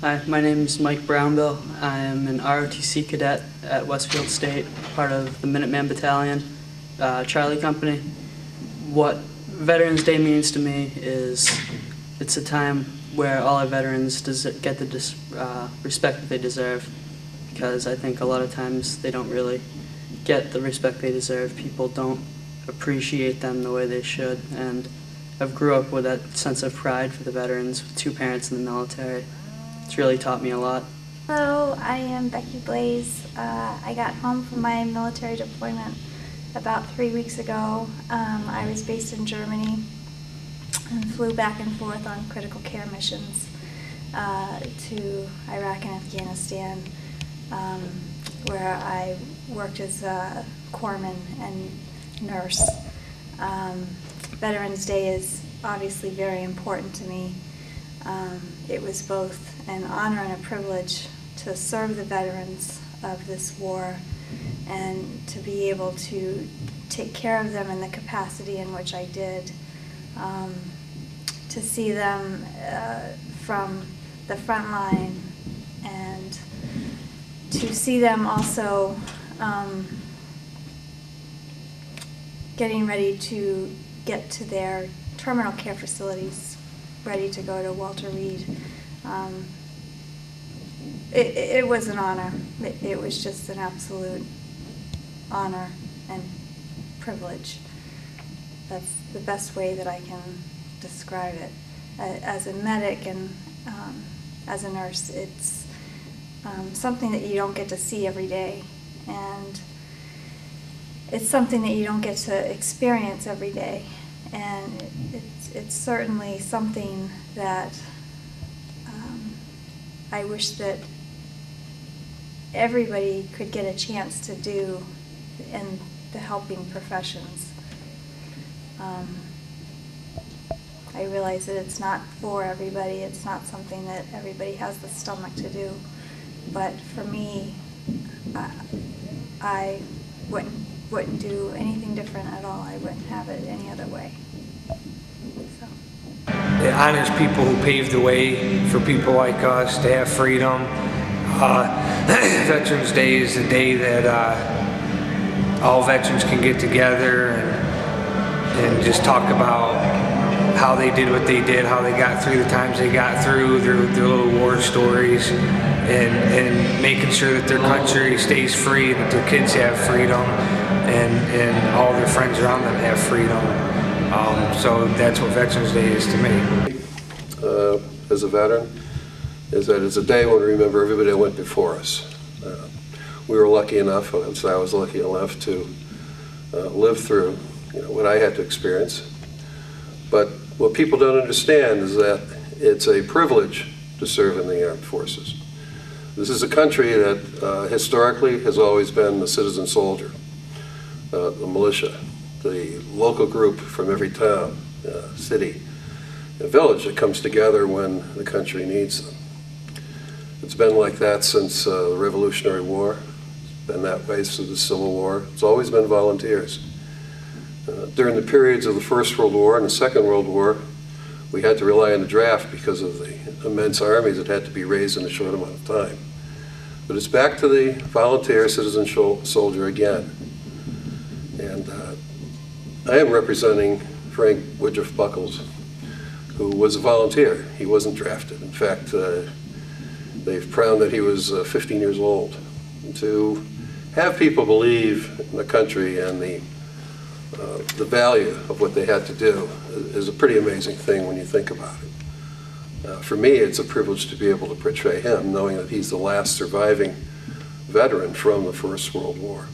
Hi, my name is Mike Brownbill. I am an ROTC cadet at Westfield State, part of the Minuteman Battalion, Charlie Company. What Veterans Day means to me is it's a time where all our veterans get the respect that they deserve, because I think a lot of times they don't really get the respect they deserve. People don't appreciate them the way they should, and I've grew up with that sense of pride for the veterans with two parents in the military. It's really taught me a lot. Hello, I am Becky Blaze. I got home from my military deployment about 3 weeks ago. I was based in Germany and flew back and forth on critical care missions to Iraq and Afghanistan, where I worked as a corpsman and nurse. Veterans Day is obviously very important to me. It was both an honor and a privilege to serve the veterans of this war and to be able to take care of them in the capacity in which I did. To see them from the front line, and to see them also getting ready to get to their terminal care facilities, ready to go to Walter Reed. It was an honor. It was just an absolute honor and privilege. That's the best way that I can describe it. As a medic and as a nurse, it's something that you don't get to see every day, and it's something that you don't get to experience every day, and it's certainly something that I wish that everybody could get a chance to do in the helping professions. I realize that it's not for everybody, it's not something that everybody has the stomach to do, but for me, I wouldn't do anything different at all. I wouldn't have it any other way. So. It honors people who paved the way for people like us to have freedom. Veterans Day is the day that all veterans can get together and just talk about how they did what they did, how they got through the times they got through, their little war stories, and making sure that their country stays free, that their kids have freedom, and all their friends around them have freedom. So that's what Veterans Day is to me. As a veteran, is that it's a day when we remember everybody that went before us. We were lucky enough, I was lucky enough to live through what I had to experience. But what people don't understand is that it's a privilege to serve in the armed forces. This is a country that historically has always been the citizen soldier, the militia, the local group from every town, city, and village that comes together when the country needs them. It's been like that since the Revolutionary War. It's been that way since the Civil War. It's always been volunteers. During the periods of the First World War and the Second World War, we had to rely on the draft because of the immense armies that had to be raised in a short amount of time. But it's back to the volunteer citizen soldier again. And I am representing Frank Woodruff Buckles, who was a volunteer. He wasn't drafted. In fact, they've found that he was 15 years old. And to have people believe in the country and the value of what they had to do is a pretty amazing thing when you think about it. For me, it's a privilege to be able to portray him, knowing that he's the last surviving veteran from the First World War.